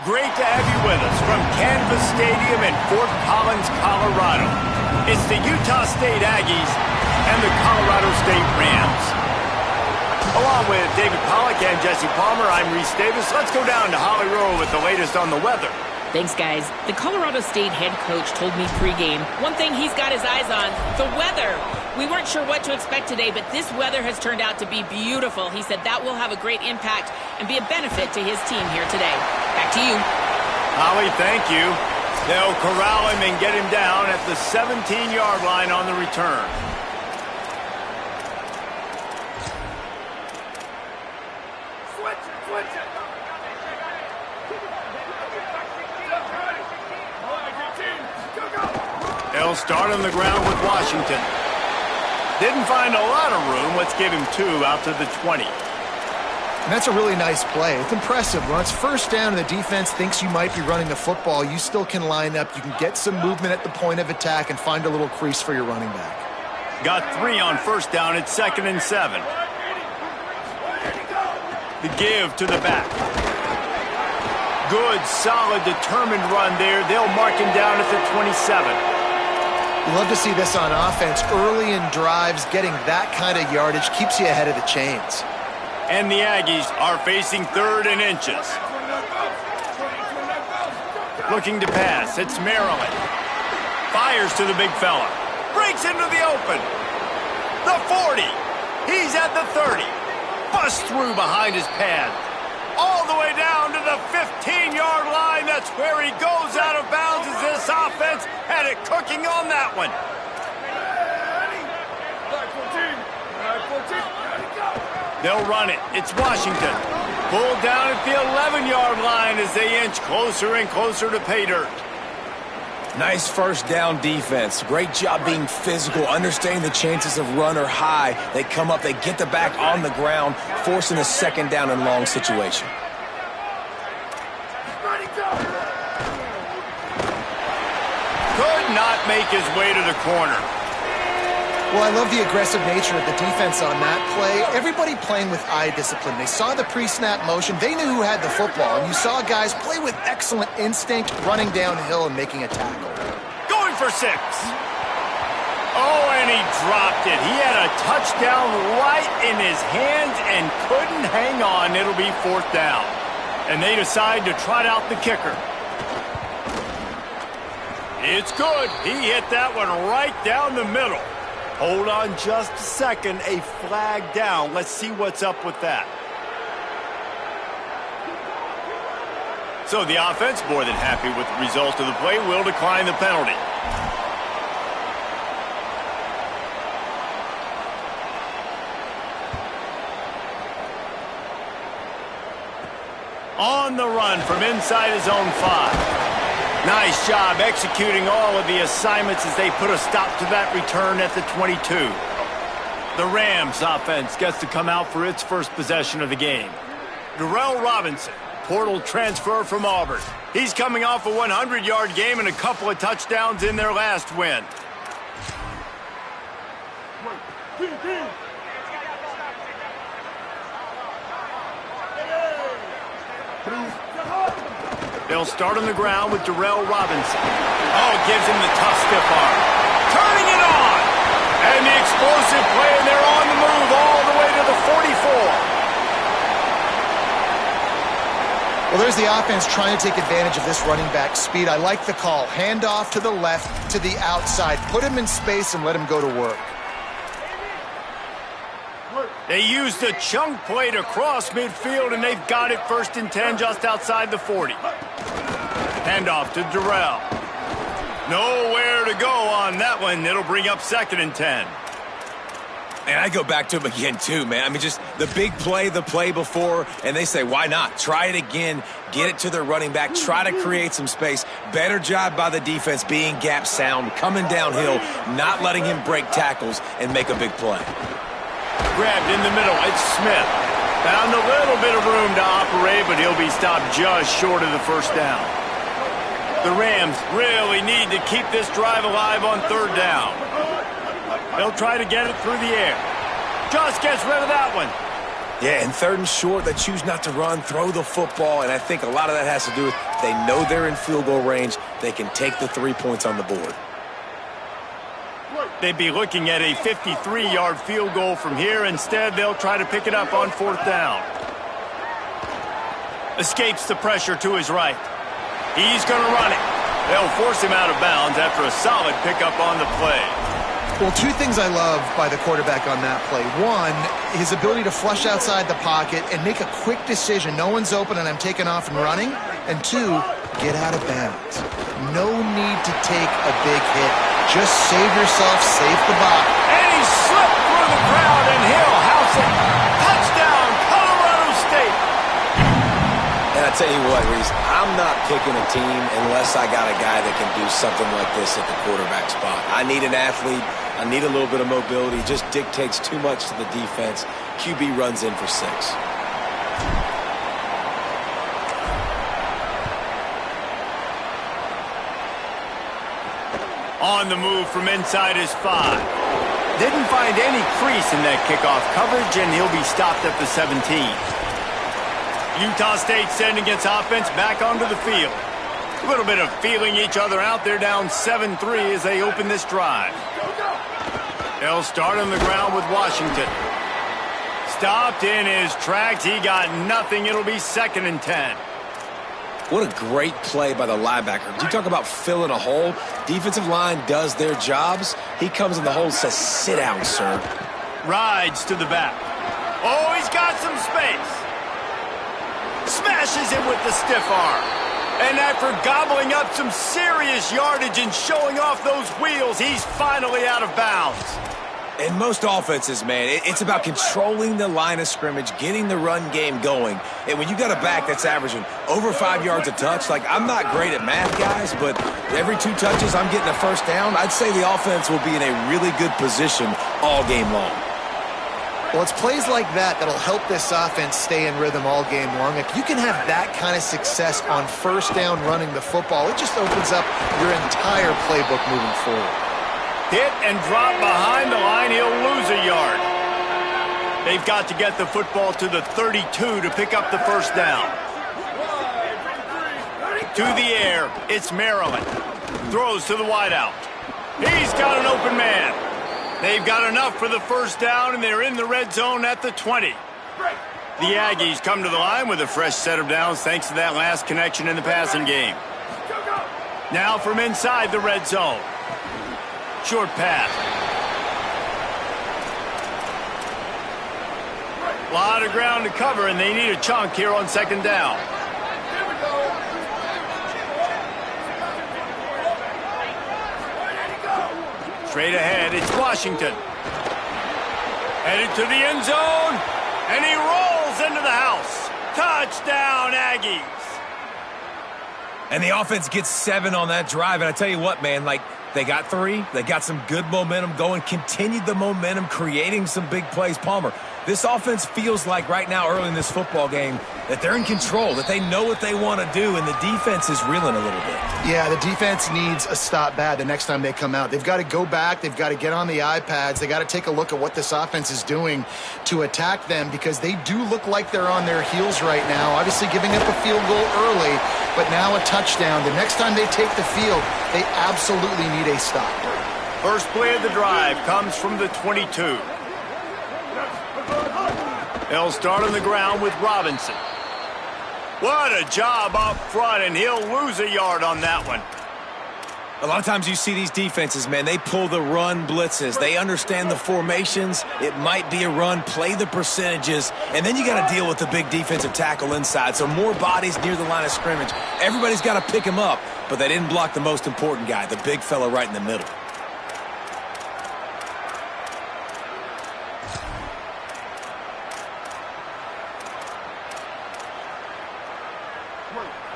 Great to have you with us from Canvas Stadium in Fort Collins, Colorado. It's the Utah State Aggies and the Colorado State Rams. Along with David Pollack and Jesse Palmer, I'm Reese Davis. Let's go down to Holly Rowe with the latest on the weather. Thanks, guys. The Colorado State head coach told me pregame one thing he's got his eyes on, the weather. We weren't sure what to expect today, but this weather has turned out to be beautiful. He said that will have a great impact and be a benefit to his team here today. Back to you. Holly, thank you. They'll corral him and get him down at the 17-yard line on the return. They'll start on the ground with Washington. Didn't find a lot of room. Let's give him 2 out to the 20. And that's a really nice play. It's impressive. When it's first down and the defense thinks you might be running the football, you still can line up. You can get some movement at the point of attack and find a little crease for your running back. Got 3 on first down. It's 2nd and 7. The give to the back. Good, solid, determined run there. They'll mark him down at the 27. You love to see this on offense. Early in drives, getting that kind of yardage keeps you ahead of the chains. And the Aggies are facing 3rd and inches. Looking to pass. It's Maryland. Fires to the big fella. Breaks into the open. The 40. He's at the 30. Busts through behind his pad. All the way down to the 15-yard line. That's where he goes out of bounds as this offense had it cooking on that one. They'll run it. It's Washington. Pulled down at the 11-yard line as they inch closer and closer to pay dirt. Nice first down defense. Great job being physical, understanding the chances of run are high. They come up, they get the back on the ground, forcing a 2nd down and long situation. Could not make his way to the corner. Well, I love the aggressive nature of the defense on that play. Everybody playing with eye discipline. They saw the pre-snap motion. They knew who had the football. And you saw guys play with excellent instinct, running downhill and making a tackle. Going for 6. Oh, and he dropped it. He had a touchdown right in his hands and couldn't hang on. It'll be 4th down. And they decide to trot out the kicker. It's good. He hit that one right down the middle. Hold on just a second. A flag down. Let's see what's up with that. So the offense, more than happy with the result of the play, will decline the penalty. On the run from inside his own 5. Nice job executing all of the assignments as they put a stop to that return at the 22. The Rams offense gets to come out for its first possession of the game. Darrell Robinson, portal transfer from Auburn. He's coming off a 100-yard game and a couple of touchdowns in their last win. They'll start on the ground with Darrell Robinson. Oh, gives him the tough stiff arm. Turning it on! And the explosive play, and they're on the move all the way to the 44. Well, there's the offense trying to take advantage of this running back speed. I like the call. Hand off to the left, to the outside. Put him in space and let him go to work. They used a chunk play to cross midfield, and they've got it 1st and 10 just outside the 40. Handoff to Darrell. Nowhere to go on that one. It'll bring up 2nd and 10. And I go back to him again, too, man. I mean, just the big play, the play before, and they say, why not? Try it again, get it to their running back, try to create some space. Better job by the defense being gap sound, coming downhill, not letting him break tackles and make a big play. Grabbed in the middle. It's Smith. Found a little bit of room to operate, but he'll be stopped just short of the 1st down. The Rams really need to keep this drive alive on 3rd down. They'll try to get it through the air. Just gets rid of that one. Yeah, and 3rd and short, they choose not to run, throw the football, and I think a lot of that has to do with they know they're in field goal range. They can take the 3 points on the board. They'd be looking at a 53-yard field goal from here. Instead, they'll try to pick it up on 4th down. Escapes the pressure to his right. He's going to run it. They'll force him out of bounds after a solid pickup on the play. Well, 2 things I love by the quarterback on that play. 1, his ability to flush outside the pocket and make a quick decision. No one's open and I'm taking off and running. And 2, get out of bounds. No need to take a big hit. Just save yourself, save the box. And he slipped through the crowd and he'll house it. Touchdown, Colorado State. And I tell you what, Reese, I'm not picking a team unless I got a guy that can do something like this at the quarterback spot. I need an athlete. I need a little bit of mobility. Just dictates too much to the defense. QB runs in for 6. On the move from inside his 5. Didn't find any crease in that kickoff coverage, and he'll be stopped at the 17. Utah State sending its offense back onto the field. A little bit of feeling each other out. They're down 7-3 as they open this drive. They'll start on the ground with Washington. Stopped in his tracks. He got nothing. It'll be 2nd and 10. What a great play by the linebacker. You talk about filling a hole. Defensive line does their jobs. He comes in the hole and says, sit down, sir. Rides to the back. Oh, he's got some space. Smashes him with the stiff arm. And after gobbling up some serious yardage and showing off those wheels, he's finally out of bounds. In most offenses, man, it's about controlling the line of scrimmage, getting the run game going. And when you got a back that's averaging over 5 yards a touch, like, I'm not great at math, guys, but every 2 touches I'm getting a 1st down, I'd say the offense will be in a really good position all game long. Well, it's plays like that that'll help this offense stay in rhythm all game long. If you can have that kind of success on 1st down running the football, it just opens up your entire playbook moving forward. Hit and drop behind the line. He'll lose a yard. They've got to get the football to the 32 to pick up the 1st down. To the air, it's Maryland. Throws to the wideout. He's got an open man. They've got enough for the 1st down, and they're in the red zone at the 20. The Aggies come to the line with a fresh set of downs thanks to that last connection in the passing game. Now from inside the red zone. Short pass. A lot of ground to cover, and they need a chunk here on 2nd down. Straight ahead, it's Washington. Headed to the end zone, and he rolls into the house. Touchdown, Aggies. And the offense gets 7 on that drive. And I tell you what, man, like, they got 3. They got some good momentum going, continued the momentum, creating some big plays. Palmer, this offense feels like right now early in this football game that they're in control, that they know what they want to do, and the defense is reeling a little bit. Yeah, the defense needs a stop bad the next time they come out. They've got to go back. They've got to get on the iPads. They got to take a look at what this offense is doing to attack them, because they do look like they're on their heels right now. Obviously giving up a field goal early, but now a touchdown. The next time they take the field, they absolutely need a stop. First play of the drive comes from the 22. They'll start on the ground with Robinson. What a job up front, and he'll lose a yard on that one. A lot of times you see these defenses, man, they pull the run blitzes. They understand the formations. It might be a run, play the percentages, and then you got to deal with the big defensive tackle inside. So more bodies near the line of scrimmage. Everybody's got to pick him up, but they didn't block the most important guy, the big fella right in the middle.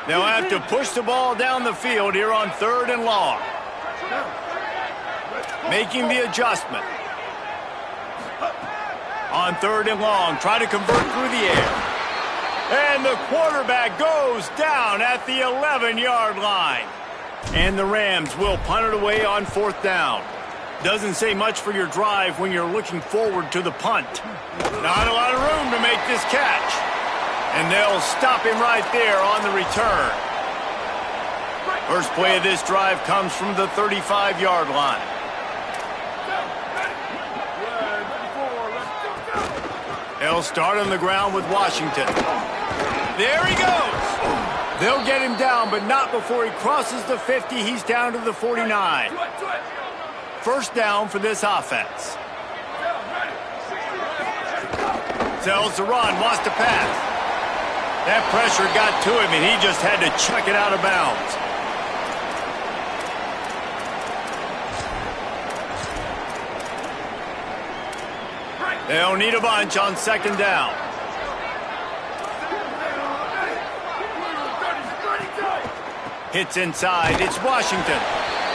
They'll have to push the ball down the field here on 3rd and long. Making the adjustment. On 3rd and long, try to convert through the air. And the quarterback goes down at the 11-yard line. And the Rams will punt it away on 4th down. Doesn't say much for your drive when you're looking forward to the punt. Not a lot of room to make this catch. And they'll stop him right there on the return. First play of this drive comes from the 35-yard line. They'll start on the ground with Washington. There he goes. They'll get him down, but not before he crosses the 50. He's down to the 49. First down for this offense. Sells the run, wants to pass. That pressure got to him, and he just had to chuck it out of bounds. They'll need a bunch on second down. Hits inside. It's Washington.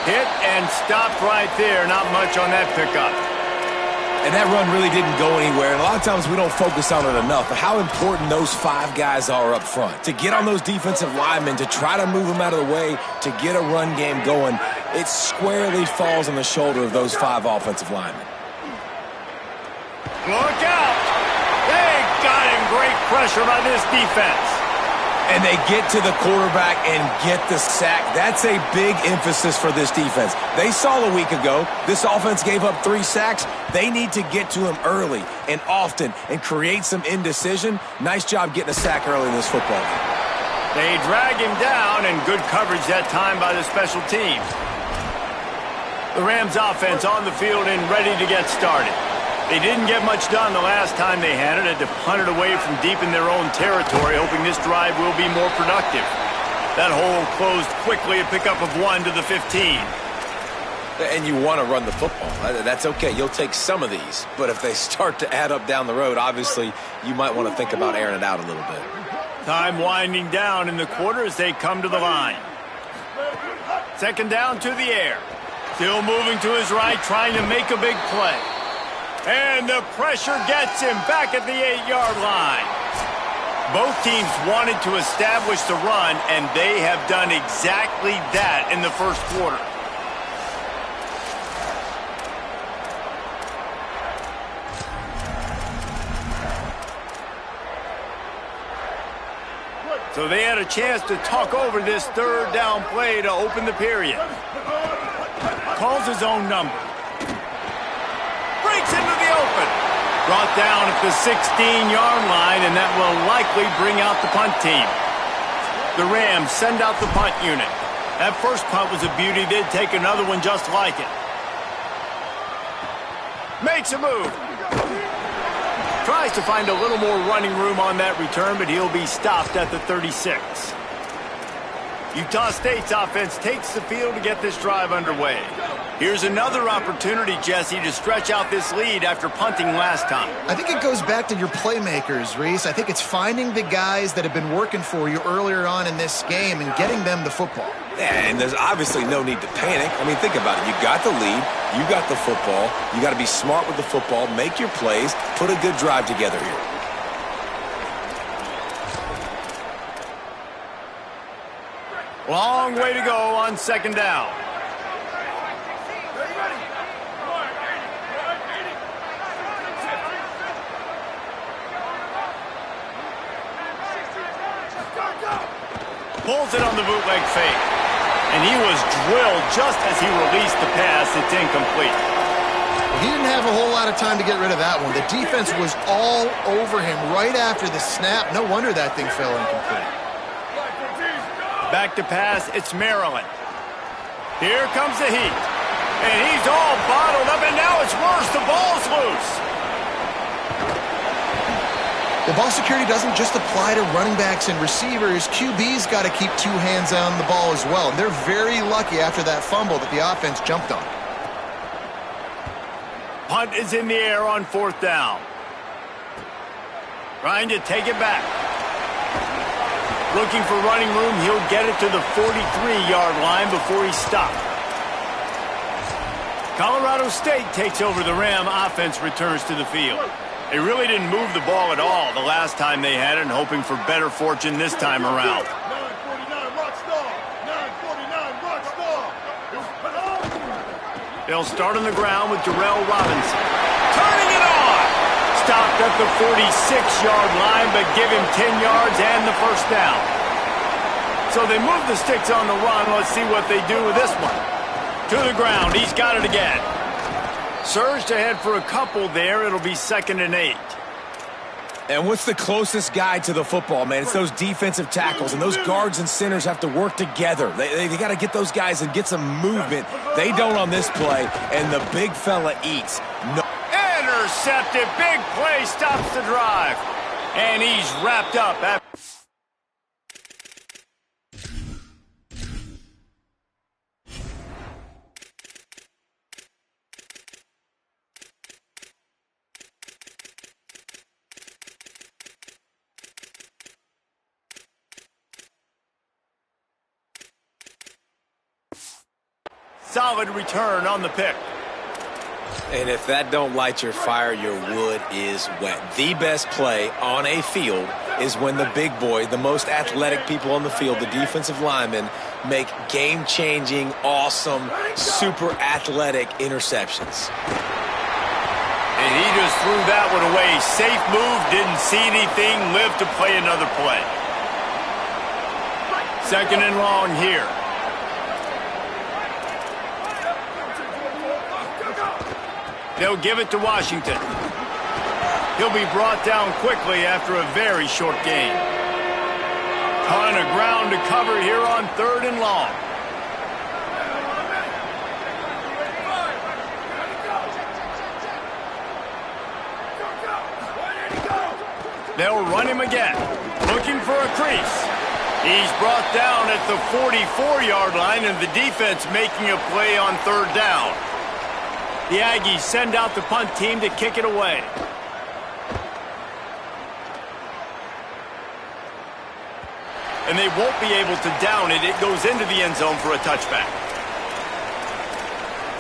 Hit and stopped right there. Not much on that pickup. And that run really didn't go anywhere. And a lot of times we don't focus on it enough, but how important those 5 guys are up front. To get on those defensive linemen, to try to move them out of the way, to get a run game going, it squarely falls on the shoulder of those 5 offensive linemen. Look out! They got him. Great pressure by this defense. And they get to the quarterback and get the sack. That's a big emphasis for this defense. They saw a week ago, this offense gave up 3 sacks. They need to get to him early and often and create some indecision. Nice job getting a sack early in this football game. They drag him down, and good coverage that time by the special teams. The Rams offense on the field and ready to get started. They didn't get much done the last time they had it. Had to punt it away from deep in their own territory, hoping this drive will be more productive. That hole closed quickly, a pickup of 1 to the 15. And you want to run the football. That's okay. You'll take some of these. But if they start to add up down the road, obviously you might want to think about airing it out a little bit. Time winding down in the quarter as they come to the line. Second down to the air. Still moving to his right, trying to make a big play. And the pressure gets him back at the 8-yard line. Both teams wanted to establish the run, and they have done exactly that in the first quarter. So they had a chance to talk over this third down play to open the period. Calls his own number. Breaks into the open. Brought down at the 16-yard line, and that will likely bring out the punt team. The Rams send out the punt unit. That first punt was a beauty. They'd take another one just like it. Makes a move. Tries to find a little more running room on that return, but he'll be stopped at the 36. Utah State's offense takes the field to get this drive underway. Here's another opportunity, Jesse, to stretch out this lead after punting last time. I think it goes back to your playmakers, Reese. I think it's finding the guys that have been working for you earlier on in this game and getting them the football. Yeah, and there's obviously no need to panic. I mean, think about it. You got the lead. You got the football. You got to be smart with the football, make your plays, put a good drive together here. Long way to go on second down. Pulls it on the bootleg fake. And he was drilled just as he released the pass. It's incomplete. He didn't have a whole lot of time to get rid of that one. The defense was all over him right after the snap. No wonder that thing fell incomplete. Back to pass, it's Maryland. Here comes the heat. And he's all bottled up, and now it's worse. The ball's loose. The ball security doesn't just apply to running backs and receivers. QB's got to keep 2 hands on the ball as well. And they're very lucky after that fumble that the offense jumped on. Punt is in the air on fourth down. Trying to take it back. Looking for running room. He'll get it to the 43-yard line before he's stopped. Colorado State takes over. The Ram offense returns to the field. They really didn't move the ball at all the last time they had it, and hoping for better fortune this time around. 949 Rockstar. 949 Rockstar. They'll start on the ground with Darrell Robinson. Turning it on! Stopped at the 46-yard line, but give him 10 yards and the first down. So they move the sticks on the run. Let's see what they do with this one. To the ground. He's got it again. Surged ahead for a couple there. It'll be 2nd and 8. And what's the closest guy to the football, man? It's those defensive tackles, and those guards and centers have to work together. They got to get those guys and get some movement. They don't on this play, and the big fella eats. No. Intercepted. Big play stops the drive. And he's wrapped up. Solid return on the pick. And if that don't light your fire, your wood is wet. The best play on a field is when the big boy, the most athletic people on the field, the defensive linemen, make game-changing, awesome, super athletic interceptions. And he just threw that one away. Safe move, didn't see anything, lived to play another play. 2nd and long here. They'll give it to Washington. He'll be brought down quickly after a very short gain. Ton of ground to cover here on 3rd and long. They'll run him again, looking for a crease. He's brought down at the 44-yard line, and the defense making a play on 3rd down. The Aggies send out the punt team to kick it away. And they won't be able to down it. It goes into the end zone for a touchback.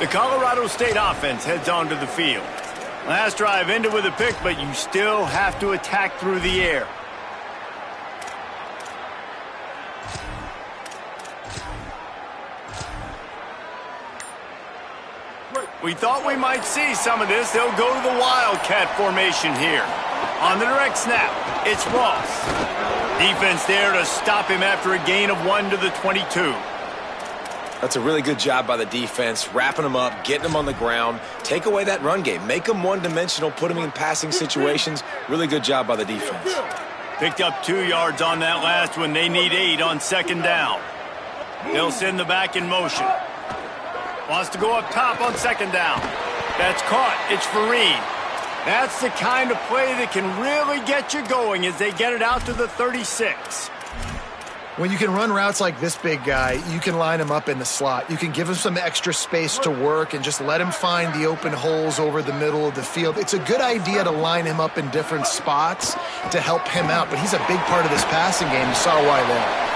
The Colorado State offense heads onto the field. Last drive ended with a pick, but you still have to attack through the air. We thought we might see some of this. They'll go to the Wildcat formation here. On the direct snap, it's Ross. Defense there to stop him after a gain of 1 to the 22. That's a really good job by the defense, wrapping them up, getting them on the ground. Take away that run game. Make them one-dimensional, put them in passing situations. Really good job by the defense. Picked up 2 yards on that last one. They need 8 on 2nd down. They'll send the back in motion. Wants to go up top on 2nd down. That's caught. It's Fareed. That's the kind of play that can really get you going as they get it out to the 36. When you can run routes like this big guy, you can line him up in the slot. You can give him some extra space to work and just let him find the open holes over the middle of the field. It's a good idea to line him up in different spots to help him out, but he's a big part of this passing game. You saw why there.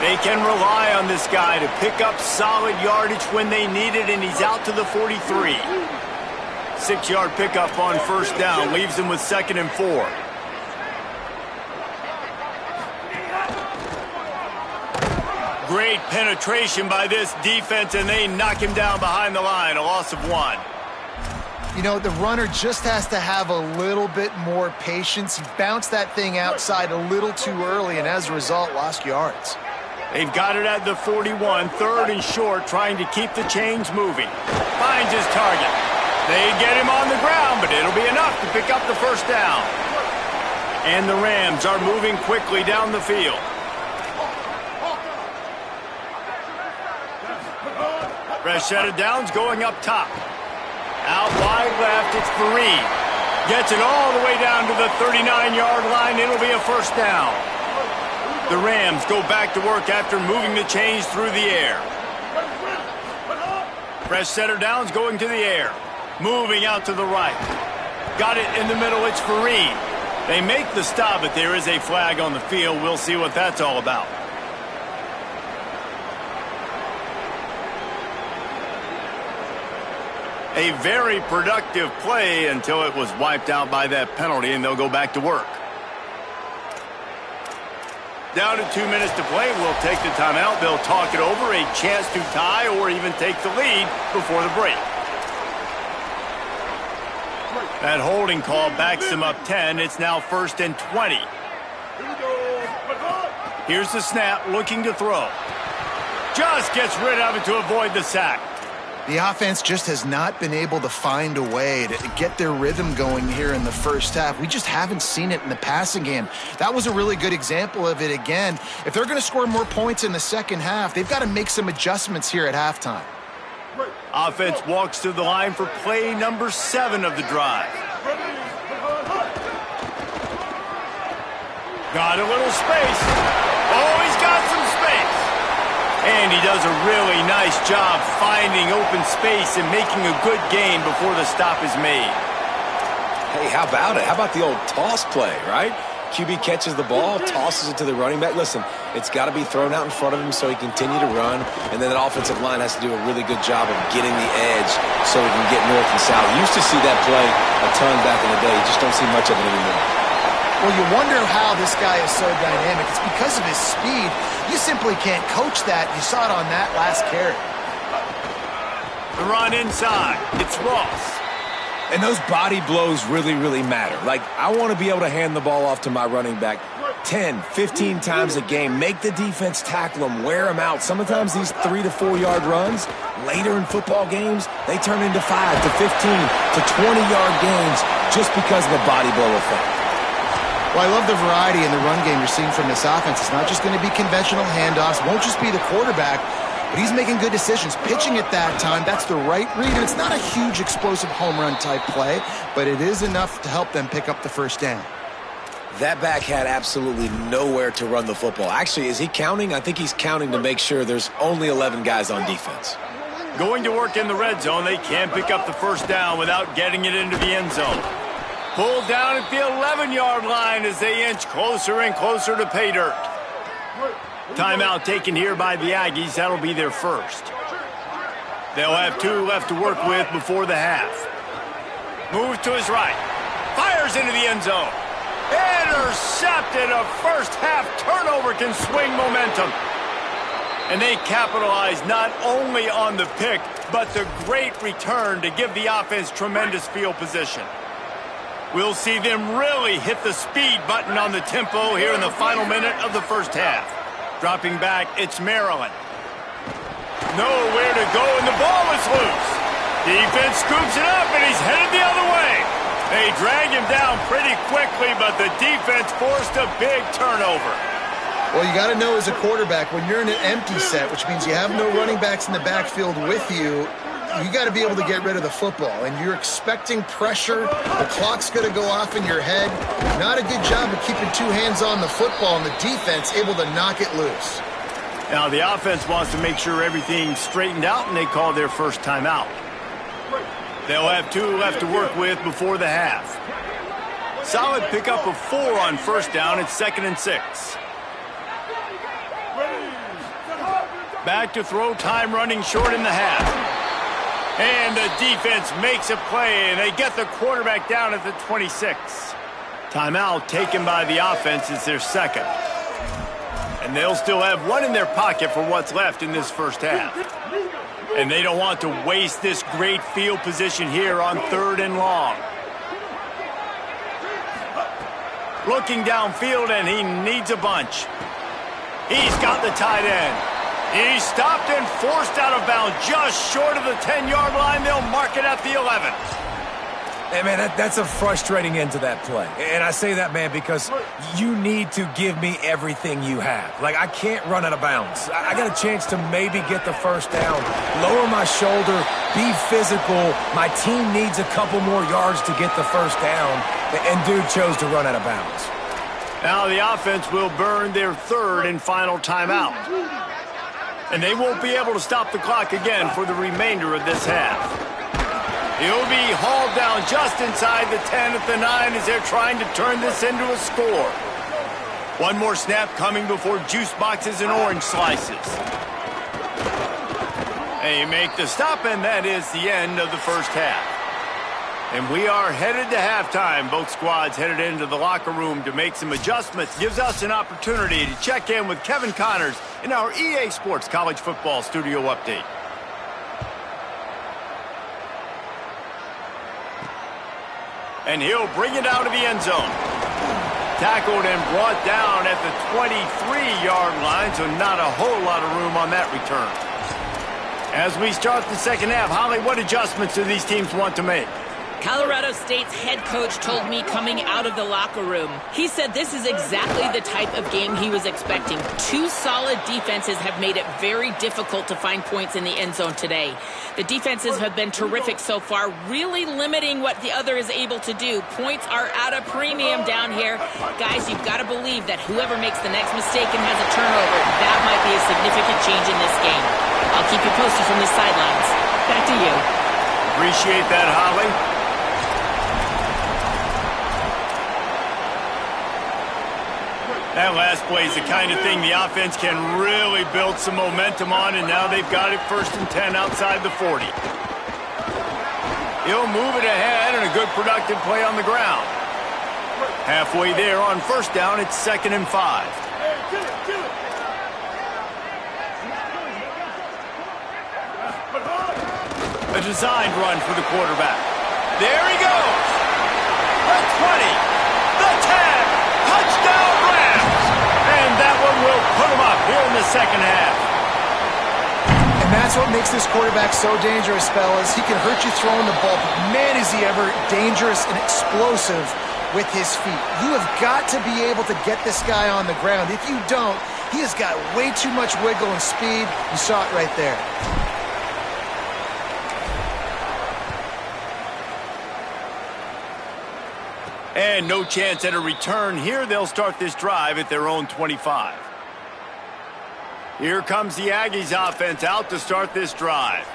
They can rely on this guy to pick up solid yardage when they need it, and he's out to the 43. 6-yard pickup on 1st down leaves him with 2nd and 4. Great penetration by this defense, and they knock him down behind the line, a loss of 1. You know, the runner just has to have a little bit more patience. He bounced that thing outside a little too early, and as a result, lost yards. They've got it at the 41, 3rd and short, trying to keep the chains moving. Finds his target. They get him on the ground, but it'll be enough to pick up the 1st down. And the Rams are moving quickly down the field. Fresh set of downs going up top. Out wide left, it's Fareed. Gets it all the way down to the 39-yard line. It'll be a 1st down. The Rams go back to work after moving the chains through the air. Fresh set of downs going to the air. Moving out to the right. Got it in the middle, it's Fareed. They make the stop, but there is a flag on the field. We'll see what that's all about. A very productive play until it was wiped out by that penalty, and they'll go back to work. Down to 2 minutes to play. We'll take the timeout. They'll talk it over, a chance to tie or even take the lead before the break. That holding call backs them up 10. It's now 1st and 20. Here's the snap, looking to throw. Just gets rid of it to avoid the sack. The offense just has not been able to find a way to get their rhythm going here in the first half. We just haven't seen it in the passing game. That was a really good example of it again. If they're going to score more points in the second half, they've got to make some adjustments here at halftime. Offense walks to the line for play number 7 of the drive. Got a little space. Oh, he's got some space. And he does a really nice job finding open space and making a good gain before the stop is made. Hey, how about it? How about the old toss play, right? QB catches the ball, tosses it to the running back. Listen, it's got to be thrown out in front of him so he can continue to run. And then that offensive line has to do a really good job of getting the edge so he can get north and south. You used to see that play a ton back in the day. You just don't see much of it anymore. Well, you wonder how this guy is so dynamic. It's because of his speed. You simply can't coach that. You saw it on that last carry. The run inside. It's Ross. And those body blows really, really matter. Like, I want to be able to hand the ball off to my running back 10, 15 times a game. Make the defense tackle him, wear him out. Sometimes these 3 to 4 yard runs, later in football games, they turn into 5 to 15 to 20-yard gains just because of the body blow effect. Well, I love the variety in the run game you're seeing from this offense. It's not just going to be conventional handoffs. Won't just be the quarterback, but he's making good decisions. Pitching at that time, that's the right read. And it's not a huge explosive home run type play, but it is enough to help them pick up the first down. That back had absolutely nowhere to run the football. Actually, is he counting? I think he's counting to make sure there's only 11 guys on defense. Going to work in the red zone, they can't pick up the first down without getting it into the end zone. Pulled down at the 11-yard line as they inch closer and closer to pay dirt. Timeout taken here by the Aggies. That'll be their first. They'll have 2 left to work with before the half. Moves to his right. Fires into the end zone. Intercepted. A first half turnover can swing momentum. And they capitalize not only on the pick, but the great return to give the offense tremendous field position. We'll see them really hit the speed button on the tempo here in the final minute of the first half. Dropping back, it's Maryland. Nowhere to go, and the ball is loose. Defense scoops it up, and he's headed the other way. They drag him down pretty quickly, but the defense forced a big turnover. Well, you got to know as a quarterback, when you're in an empty set, which means you have no running backs in the backfield with you, you got to be able to get rid of the football, and you're expecting pressure. The clock's going to go off in your head. Not a good job of keeping 2 hands on the football, and the defense able to knock it loose. Now, the offense wants to make sure everything's straightened out, and they call their first timeout. They'll have 2 left to work with before the half. Solid pickup of 4 on first down. It's 2nd and 6. Back to throw, time running short in the half. And the defense makes a play, and they get the quarterback down at the 26. Timeout taken by the offense is their second. And they'll still have 1 in their pocket for what's left in this first half. And they don't want to waste this great field position here on 3rd and long. Looking downfield, and he needs a bunch. He's got the tight end. He's stopped and forced out of bounds just short of the 10-yard line. They'll mark it at the 11. Hey, man, that's a frustrating end to that play. And I say that, man, because you need to give me everything you have. Like, I can't run out of bounds. I got a chance to maybe get the first down, lower my shoulder, be physical. My team needs a couple more yards to get the first down, and dude chose to run out of bounds. Now the offense will burn their 3rd and final timeout. And they won't be able to stop the clock again for the remainder of this half. He'll be hauled down just inside the 10 at the 9 as they're trying to turn this into a score. 1 more snap coming before juice boxes and orange slices. They make the stop, and that is the end of the first half. And we are headed to halftime. Both squads headed into the locker room to make some adjustments. Gives us an opportunity to check in with Kevin Connors in our EA Sports College Football Studio Update. And he'll bring it out of the end zone. Tackled and brought down at the 23-yard line, so not a whole lot of room on that return. As we start the second half, Holly, what adjustments do these teams want to make? Colorado State's head coach told me coming out of the locker room. He said this is exactly the type of game he was expecting. Two solid defenses have made it very difficult to find points in the end zone today. The defenses have been terrific so far, really limiting what the other is able to do. Points are at a premium down here. Guys, you've got to believe that whoever makes the next mistake and has a turnover, that might be a significant change in this game. I'll keep you posted from the sidelines. Back to you. Appreciate that, Holly. That last play is the kind of thing the offense can really build some momentum on, and now they've got it 1st and 10 outside the 40. He'll move it ahead, and a good productive play on the ground. Halfway there on 1st down, it's 2nd and 5. A designed run for the quarterback. There he goes. The 20, the 10, touchdown Rams. And that one will put him up here in the second half. And that's what makes this quarterback so dangerous, fellas. He can hurt you throwing the ball, but man, is he ever dangerous and explosive with his feet. You have got to be able to get this guy on the ground. If you don't, he has got way too much wiggle and speed. You saw it right there. And no chance at a return here. They'll start this drive at their own 25. Here comes the Aggies offense out to start this drive.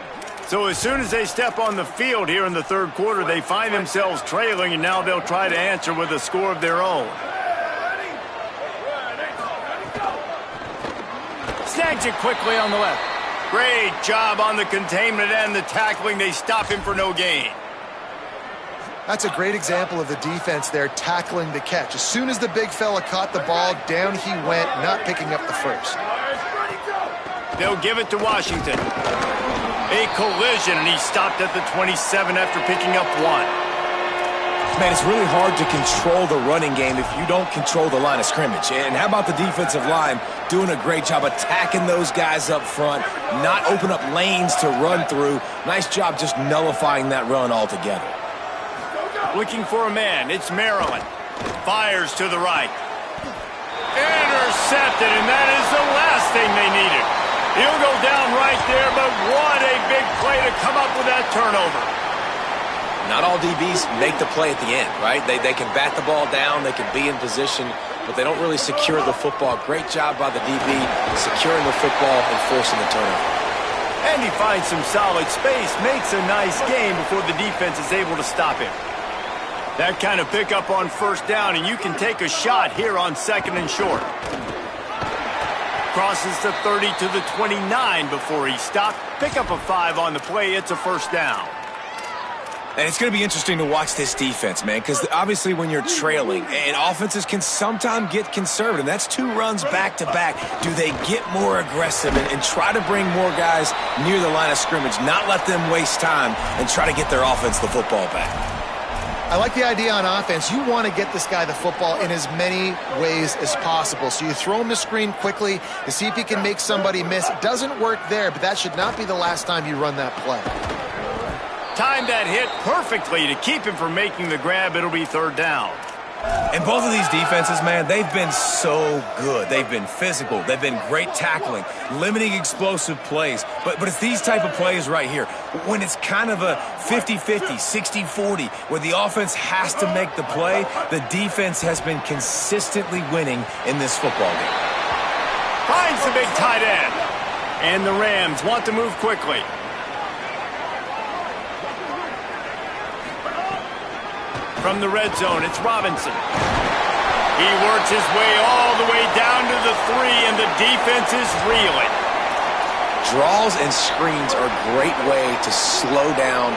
So as soon as they step on the field here in the third quarter, they find themselves trailing, and now they'll try to answer with a score of their own. Snags it quickly on the left. Great job on the containment and the tackling. They stop him for no gain. That's a great example of the defense there tackling the catch. As soon as the big fella caught the ball, down he went, not picking up the first. They'll give it to Washington. A collision, and he stopped at the 27 after picking up 1. Man, it's really hard to control the running game if you don't control the line of scrimmage. And how about the defensive line doing a great job attacking those guys up front, not open up lanes to run through. Nice job just nullifying that run altogether. Looking for a man. It's Maryland. Fires to the right. Intercepted, and that is the last thing they needed. He'll go down right there, but what a big play to come up with that turnover. Not all DBs make the play at the end, right? They can bat the ball down, they can be in position, but they don't really secure the football. Great job by the DB securing the football and forcing the turnover. And he finds some solid space, makes a nice game before the defense is able to stop him. That kind of pickup on 1st down, and you can take a shot here on 2nd and short. Crosses the 30 to the 29 before he stopped. Pick up a 5 on the play. It's a 1st down. And it's going to be interesting to watch this defense, man, because obviously when you're trailing, and offenses can sometimes get conservative. That's 2 runs back-to-back. Do they get more aggressive and try to bring more guys near the line of scrimmage, not let them waste time, and try to get their offense the football back? I like the idea on offense. You want to get this guy the football in as many ways as possible. So you throw him the screen quickly to see if he can make somebody miss. It doesn't work there, but that should not be the last time you run that play. Timed that hit perfectly to keep him from making the grab. It'll be 3rd down. And both of these defenses, man, they've been so good. They've been physical. They've been great tackling, limiting explosive plays. But it's these type of plays right here, when it's kind of a 50-50, 60-40, where the offense has to make the play, the defense has been consistently winning in this football game. Finds the big tight end. And the Rams want to move quickly. From the red zone, it's Robinson. He works his way all the way down to the 3, and the defense is reeling. Draws and screens are a great way to slow down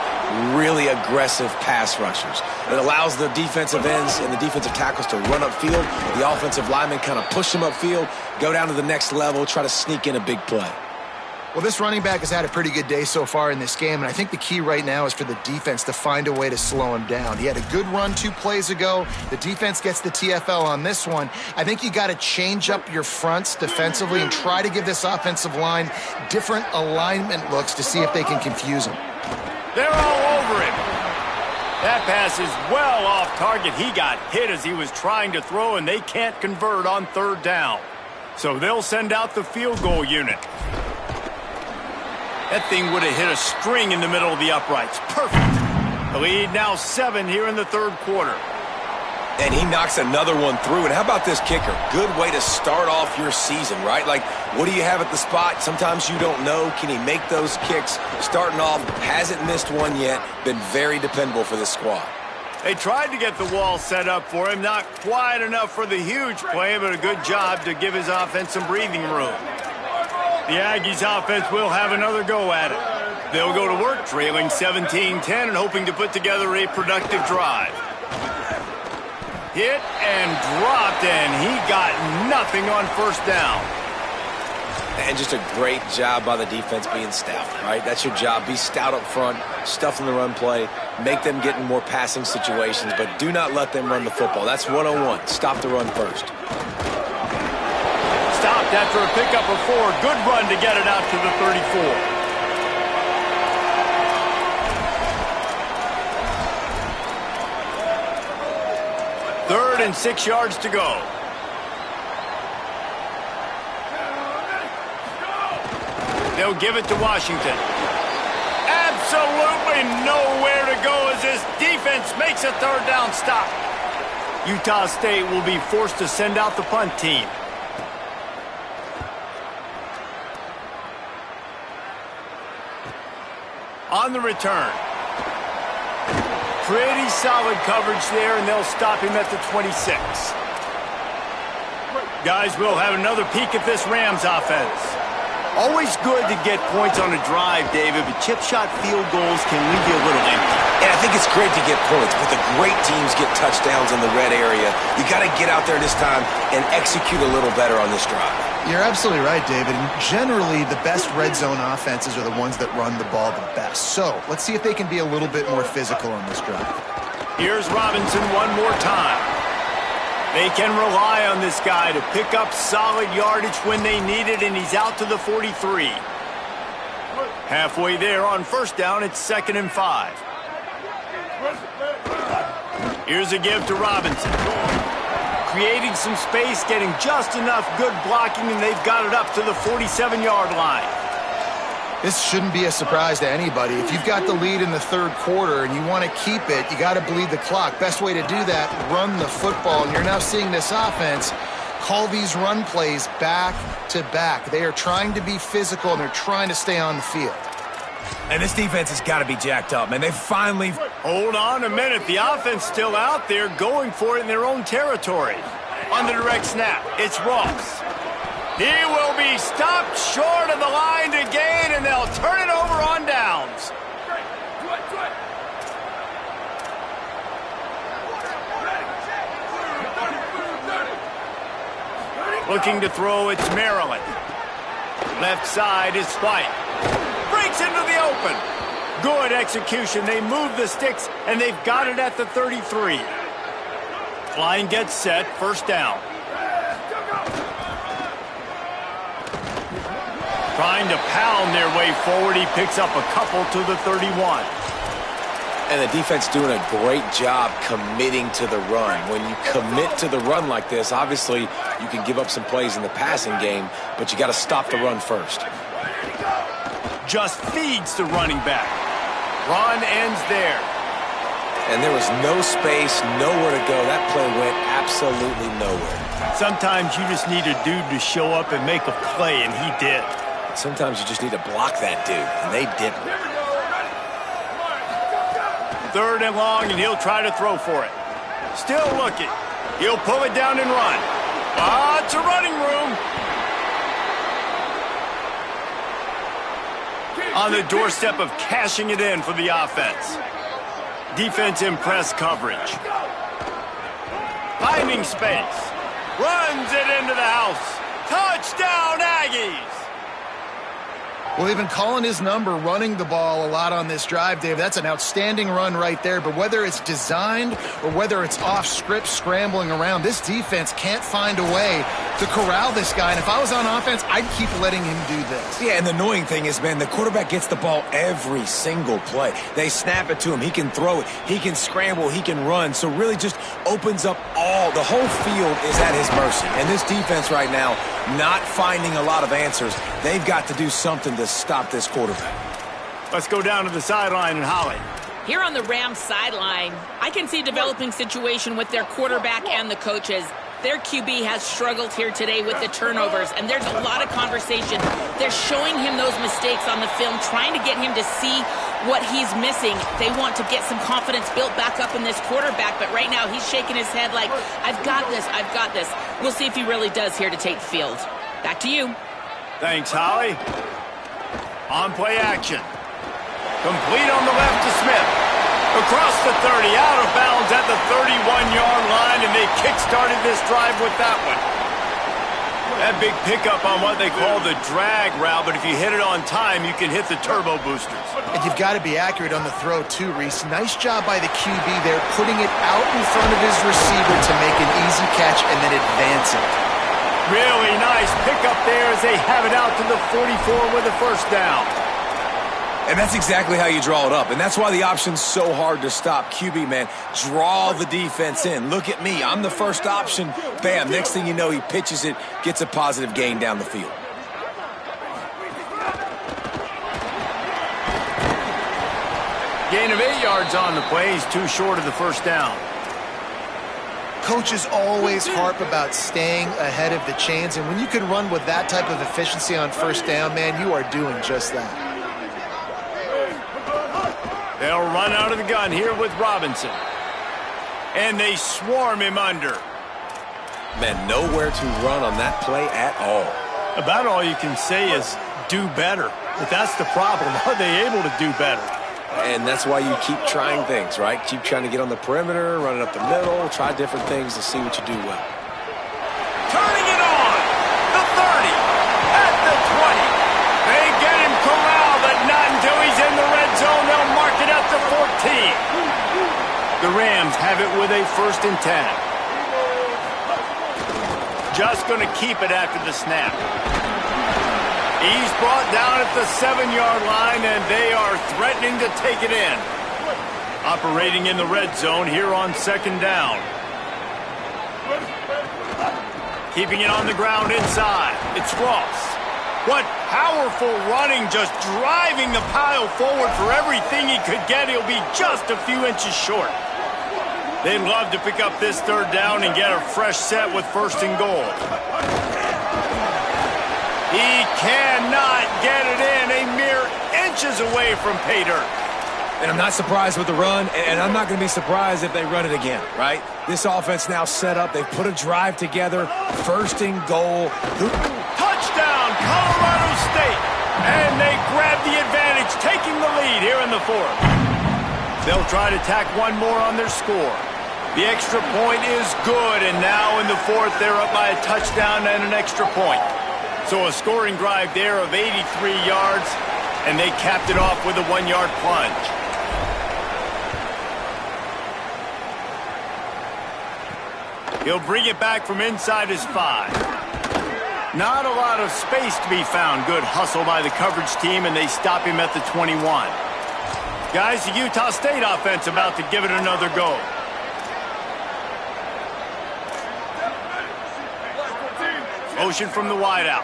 really aggressive pass rushers. It allows the defensive ends and the defensive tackles to run upfield. The offensive linemen kind of push them upfield, go down to the next level, try to sneak in a big play. Well, this running back has had a pretty good day so far in this game, and I think the key right now is for the defense to find a way to slow him down. He had a good run 2 plays ago. The defense gets the TFL on this one. I think you got to change up your fronts defensively and try to give this offensive line different alignment looks to see if they can confuse him. They're all over him. That pass is well off target. He got hit as he was trying to throw, and they can't convert on 3rd down. So they'll send out the field goal unit. That thing would have hit a string in the middle of the uprights. Perfect. The lead now 7 here in the 3rd quarter. And he knocks another one through. And how about this kicker? Good way to start off your season, right? Like, what do you have at the spot? Sometimes you don't know. Can he make those kicks? Starting off, hasn't missed one yet. Been very dependable for this squad. They tried to get the wall set up for him. Not quite enough for the huge play, but a good job to give his offense some breathing room. The Aggies offense will have another go at it. They'll go to work trailing 17-10 and hoping to put together a productive drive. Hit and dropped, and he got nothing on 1st down. And just a great job by the defense being stout, right? That's your job. Be stout up front, stuff in the run play, make them get in more passing situations, but do not let them run the football. That's 101. Stop the run first. Stopped after a pickup of 4. Good run to get it out to the 34. Third and 6 yards to go. They'll give it to Washington. Absolutely nowhere to go as this defense makes a 3rd down stop. Utah State will be forced to send out the punt team. On the return. Pretty solid coverage there, and they'll stop him at the 26. Guys, we'll have another peek at this Rams offense. Always good to get points on a drive, David, but chip shot field goals can leave you a little empty. And I think it's great to get points, but the great teams get touchdowns in the red area. You got to get out there this time and execute a little better on this drive. You're absolutely right, David. And generally, the best red zone offenses are the ones that run the ball the best. So let's see if they can be a little bit more physical on this drive. Here's Robinson one more time. They can rely on this guy to pick up solid yardage when they need it, and he's out to the 43. Halfway there on 1st down, it's 2nd and 5. Here's a give to Robinson. Creating some space, getting just enough good blocking, and they've got it up to the 47-yard line. This shouldn't be a surprise to anybody. If you've got the lead in the 3rd quarter and you want to keep it, you got to bleed the clock. Best way to do that, run the football. And you're now seeing this offense call these run plays back to back. They are trying to be physical, and they're trying to stay on the field. And this defense has got to be jacked up, man. They finally... Hold on a minute. The offense still out there going for it in their own territory. On the direct snap, it's Ross. He will be stopped short of the line to gain, and they'll turn it over on downs. Looking to throw, it's Maryland. Left side is White. Breaks into the open. Good execution. They move the sticks, and they've got it at the 33. Line gets set, 1st down. Trying to pound their way forward. He picks up a couple to the 31. And the defense doing a great job committing to the run. When you commit to the run like this, obviously you can give up some plays in the passing game, but you got to stop the run first. Just feeds the running back. Run ends there. And there was no space, nowhere to go. That play went absolutely nowhere. Sometimes you just need a dude to show up and make a play, and he did. Sometimes you just need to block that dude, and they didn't. 3rd and long, and he'll try to throw for it. Still looking. He'll pull it down and run. Lots of running room. On the doorstep of cashing it in for the offense. Defense in press coverage. Finding space. Runs it into the house. Touchdown, Aggies! Well, they've been calling his number, running the ball a lot on this drive, Dave. That's an outstanding run right there. But whether it's designed or whether it's off script, scrambling around, this defense can't find a way to corral this guy. And if I was on offense, I'd keep letting him do this. Yeah, and the annoying thing is, man, the quarterback gets the ball every single play. They snap it to him. He can throw it. He can scramble. He can run. So really just opens up the whole field is at his mercy. And this defense right now, not finding a lot of answers. They've got to do something to stop this quarterback. Let's go down to the sideline and Holly. Here on the Rams sideline, I can see a developing situation with their quarterback and the coaches. Their QB has struggled here today with the turnovers, and there's a lot of conversation. They're showing him those mistakes on the film, trying to get him to see what he's missing. They want to get some confidence built back up in this quarterback, but right now he's shaking his head like, I've got this, I've got this. We'll see if he really does here to take the field. Back to you. Thanks, Holly. On play action. Complete on the left to Smith. Across the 30, out of bounds at the 31-yard line, and they kick-started this drive with that one. That big pickup on what they call the drag route, but if you hit it on time, you can hit the turbo boosters. And you've got to be accurate on the throw, too, Reese. Nice job by the QB there, putting it out in front of his receiver to make an easy catch and then advance it. Really nice pickup there as they have it out to the 44 with a first down. And that's exactly how you draw it up. And that's why the option's so hard to stop. QB, man, draw the defense in. Look at me. I'm the first option. Bam. Next thing you know, he pitches it, gets a positive gain down the field. Gain of 8 yards on the play. He's too short of the first down. Coaches always harp about staying ahead of the chains, and when you can run with that type of efficiency on first down, man, you are doing just that. They'll run out of the gun here with Robinson. And they swarm him under. Man, nowhere to run on that play at all. About all you can say is do better. But that's the problem. Are they able to do better? And that's why you keep trying things, right? Keep trying to get on the perimeter, running up the middle, try different things to see what you do well. Turning it on. The 30. At the 20. They get him corralled, but not until he's in the red zone. They'll mark it at the 14. The Rams have it with a 1st and 10. Just going to keep it after the snap. He's brought down at the 7-yard line, and they are threatening to take it in. Operating in the red zone here on 2nd down. Keeping it on the ground inside. It's Ross. What powerful running, just driving the pile forward for everything he could get. He'll be just a few inches short. They'd love to pick up this 3rd down and get a fresh set with 1st and goal. He cannot get it in, a mere inches away from pay dirt. And I'm not surprised with the run, and I'm not going to be surprised if they run it again, right? This offense now set up. They've put a drive together, 1st and goal. Touchdown, Colorado State. And they grab the advantage, taking the lead here in the 4th. They'll try to tack one more on their score. The extra point is good, and now in the 4th, they're up by a touchdown and an extra point. So a scoring drive there of 83 yards, and they capped it off with a 1-yard plunge. He'll bring it back from inside his 5. Not a lot of space to be found. Good hustle by the coverage team, and they stop him at the 21. Guys, the Utah State offense about to give it another go. Motion from the wideout.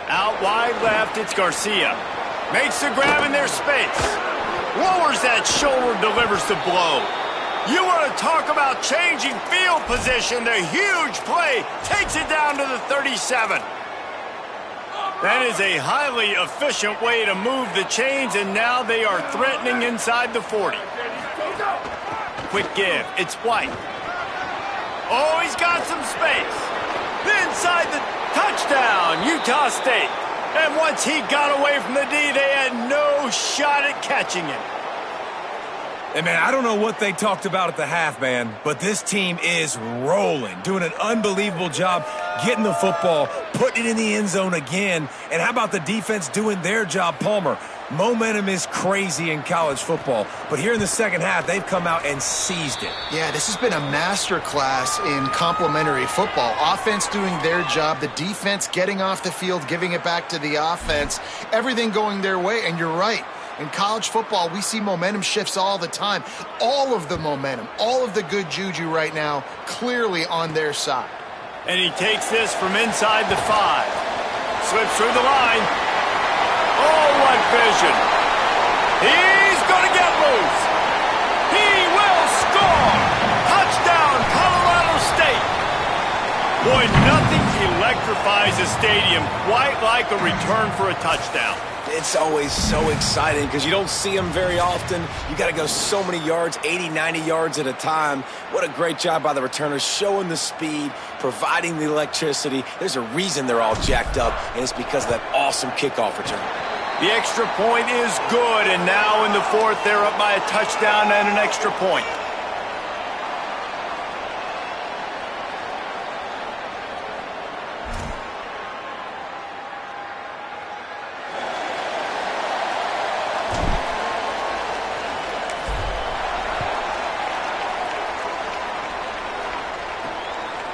Out wide left, it's Garcia. Makes the grab in their space. Lowers that shoulder, delivers the blow. You want to talk about changing field position. The huge play takes it down to the 37. That is a highly efficient way to move the chains, and now they are threatening inside the 40. Quick give. It's White. Oh, he's got some space. Inside the touchdown, Utah State. And once he got away from the D, they had no shot at catching him. Hey, man, I don't know what they talked about at the half, man, but this team is rolling, doing an unbelievable job getting the football, putting it in the end zone again. And how about the defense doing their job, Palmer? Momentum is crazy in college football, but here in the second half, they've come out and seized it. Yeah, this has been a masterclass in complementary football. Offense doing their job, the defense getting off the field, giving it back to the offense, everything going their way, and you're right. In college football, we see momentum shifts all the time. All of the momentum, all of the good juju right now, clearly on their side. And he takes this from inside the 5. Slips through the line. Oh, what vision. He's going to get loose. He will score. Touchdown, Colorado State. Boy, nothing electrifies a stadium quite like a return for a touchdown. It's always so exciting because you don't see them very often. You got to go so many yards, 80, 90 yards at a time. What a great job by the returners, showing the speed, providing the electricity. There's a reason they're all jacked up, and it's because of that awesome kickoff return. The extra point is good, and now in the 4th, they're up by a touchdown and an extra point.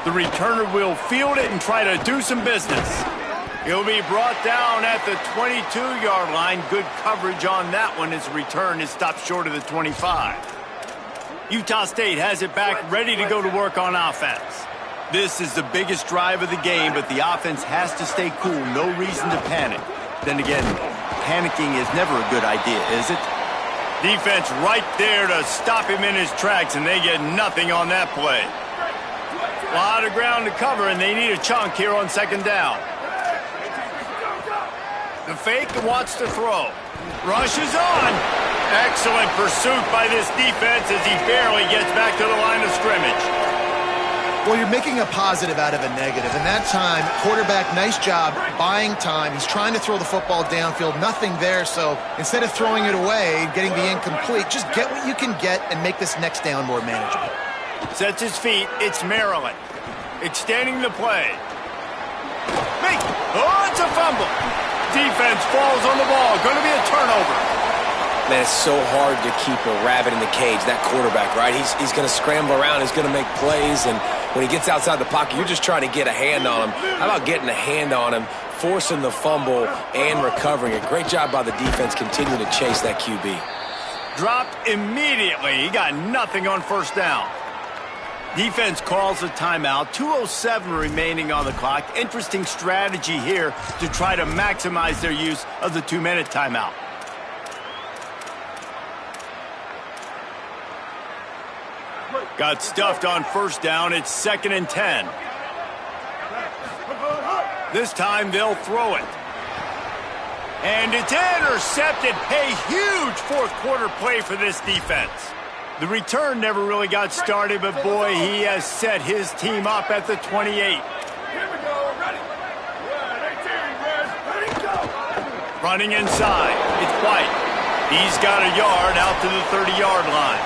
The returner will field it and try to do some business. He'll be brought down at the 22-yard line. Good coverage on that one as return is stopped short of the 25. Utah State has it back, ready to go to work on offense. This is the biggest drive of the game, but the offense has to stay cool. No reason to panic. Then again, panicking is never a good idea, is it? Defense right there to stop him in his tracks, and they get nothing on that play. A lot of ground to cover, and they need a chunk here on second down. The fake wants to throw. Rushes on. Excellent pursuit by this defense as he barely gets back to the line of scrimmage. Well, you're making a positive out of a negative. And that time, quarterback, nice job buying time. He's trying to throw the football downfield. Nothing there, so instead of throwing it away, getting the incomplete, just get what you can get and make this next down more manageable. Sets his feet. It's Maryland. Extending the play. Oh, it's a fumble. Defense falls on the ball. Going to be a turnover. Man, it's so hard to keep a rabbit in the cage, that quarterback, right? He's going to scramble around. He's going to make plays, and when he gets outside the pocket, you're just trying to get a hand on him. How about getting a hand on him, forcing the fumble, and recovering it? Great job by the defense continuing to chase that QB. Dropped immediately. He got nothing on first down. Defense calls a timeout. 2:07 remaining on the clock. Interesting strategy here to try to maximize their use of the 2-minute timeout. Got stuffed on first down. It's 2nd and 10. This time they'll throw it. And it's intercepted. A huge fourth-quarter play for this defense. The return never really got started, but boy, he has set his team up at the 28. Here we go, ready. 18, ready, go. Running inside, it's White. He's got a yard out to the 30-yard line.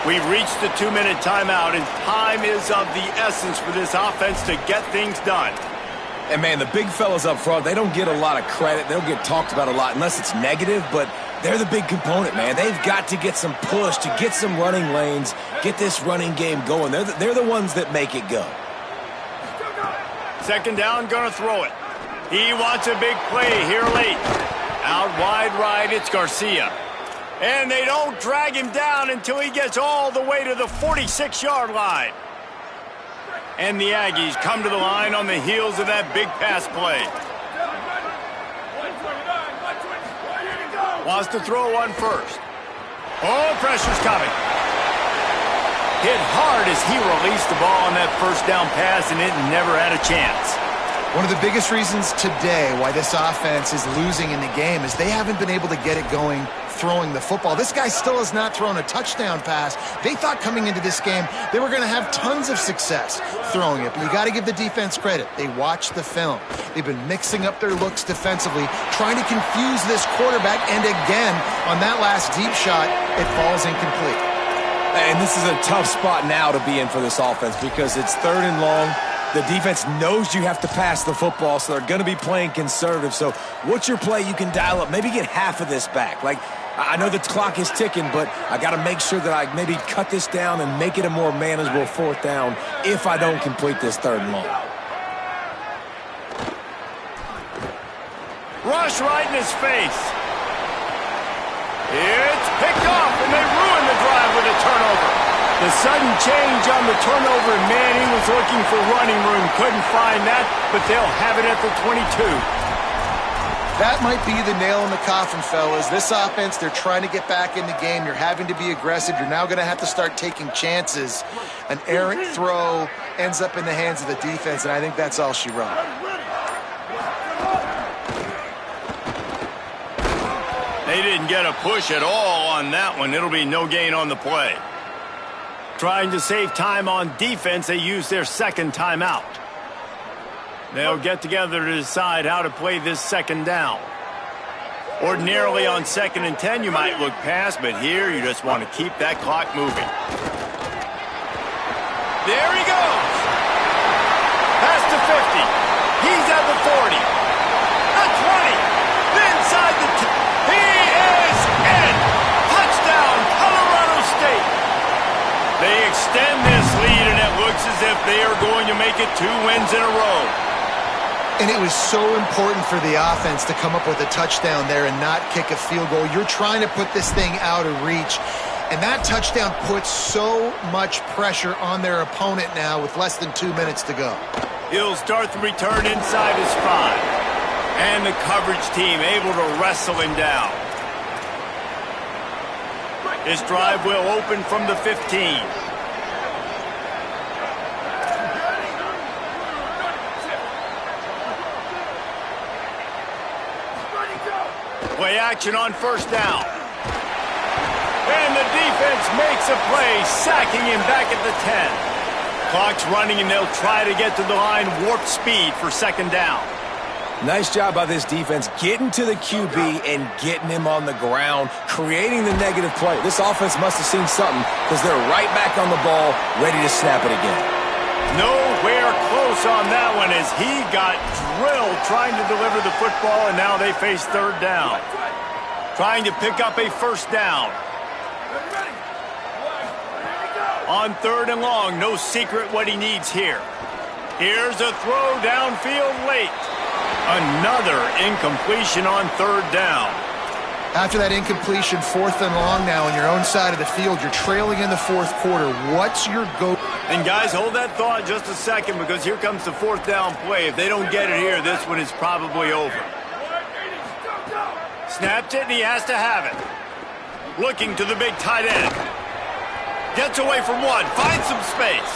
We've reached the 2-minute timeout, and time is of the essence for this offense to get things done. And, man, the big fellas up front, they don't get a lot of credit. They don't get talked about a lot unless it's negative, but they're the big component, man. They've got to get some push, to get some running lanes, get this running game going. They're the ones that make it go. Second down, gonna throw it. He wants a big play here late. Out wide right, it's Garcia. And they don't drag him down until he gets all the way to the 46-yard line. And the Aggies come to the line on the heels of that big pass play. Wants to throw one first. Oh, pressure's coming. Hit hard as he released the ball on that first down pass, and it never had a chance. One of the biggest reasons today why this offense is losing in the game is they haven't been able to get it going throwing the football. This guy still has not thrown a touchdown pass. They thought coming into this game they were going to have tons of success throwing it, but you got to give the defense credit. They watched the film. They've been mixing up their looks defensively, trying to confuse this quarterback, and again, on that last deep shot, it falls incomplete. And this is a tough spot now to be in for this offense because it's 3rd and long. The defense knows you have to pass the football, so they're going to be playing conservative. So what's your play you can dial up? Maybe get half of this back. Like, I know the clock is ticking, but I got to make sure that I maybe cut this down and make it a more manageable fourth down if I don't complete this third and long. Rush right in his face. It's picked off, and they ruin the drive with a turnover. The sudden change on the turnover, man, he was looking for running room. Couldn't find that, but they'll have it at the 22. That might be the nail in the coffin, fellas. This offense, they're trying to get back in the game. You're having to be aggressive. You're now going to have to start taking chances. An errant throw ends up in the hands of the defense, and I think that's all she wrote. They didn't get a push at all on that one. It'll be no gain on the play. Trying to save time on defense, they use their second timeout. They'll get together to decide how to play this second down. Ordinarily on 2nd and 10, you might look past, but here you just want to keep that clock moving. There he goes. Past the 50. He's at the 40. The 20. Inside the 10. He is in. Touchdown, Colorado State. They extend this lead, and it looks as if they are going to make it 2 wins in a row. And it was so important for the offense to come up with a touchdown there and not kick a field goal. You're trying to put this thing out of reach, and that touchdown puts so much pressure on their opponent now with less than 2 minutes to go. He'll start the return inside his 5. And the coverage team able to wrestle him down. This drive will open from the 15. Play action on first down. And the defense makes a play, sacking him back at the 10. Clock's running, and they'll try to get to the line warp speed for second down. Nice job by this defense getting to the QB and getting him on the ground, creating the negative play. This offense must have seen something because they're right back on the ball, ready to snap it again. Nowhere close on that one as he got drilled trying to deliver the football, and now they face third down. Trying to pick up a first down. On 3rd and long, no secret what he needs here. Here's a throw downfield late. Another incompletion on 3rd down. After that incompletion, 4th and long now on your own side of the field, you're trailing in the 4th quarter. What's your go? And guys, hold that thought just a second because here comes the 4th down play. If they don't get it here, this one is probably over. Snapped it, and he has to have it. Looking to the big tight end. Gets away from one, finds some space.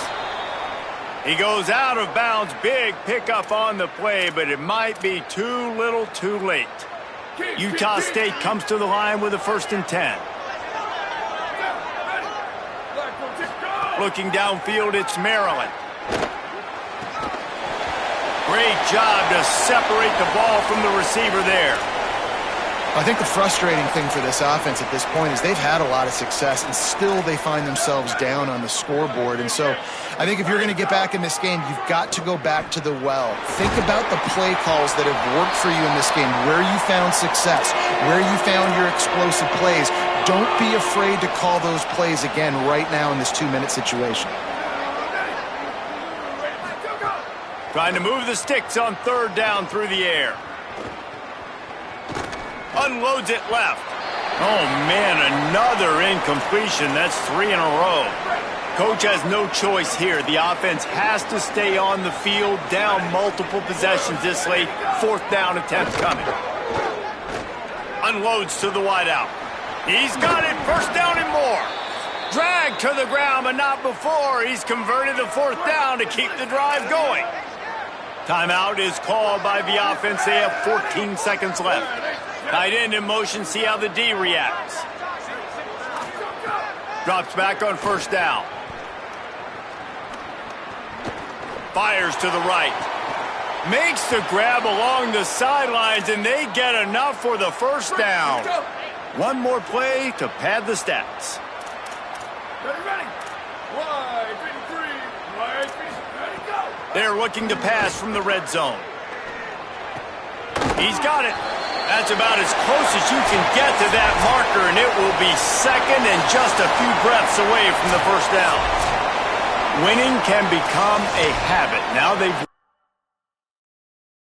He goes out of bounds. Big pickup on the play, but it might be too little too late. Utah State comes to the line with a 1st and 10. Looking downfield, it's Maryland. Great job to separate the ball from the receiver there. I think the frustrating thing for this offense at this point is they've had a lot of success, and still they find themselves down on the scoreboard. And so I think if you're going to get back in this game, you've got to go back to the well. Think about the play calls that have worked for you in this game, where you found success, where you found your explosive plays. Don't be afraid to call those plays again right now in this 2-minute situation. Trying to move the sticks on 3rd down through the air. Unloads it left. Oh, man, another incompletion. That's 3 in a row. Coach has no choice here. The offense has to stay on the field, down multiple possessions this late. 4th down attempt coming. Unloads to the wideout. He's got it. 1st down and more. Dragged to the ground, but not before. He's converted the 4th down to keep the drive going. Timeout is called by the offense. They have 14 seconds left. Tight end in motion, see how the D reacts. Drops back on 1st down. Fires to the right. Makes the grab along the sidelines, and they get enough for the 1st down. One more play to pad the stats. They're looking to pass from the red zone. He's got it. That's about as close as you can get to that marker, and it will be second and just a few breaths away from the first down. Winning can become a habit. Now they've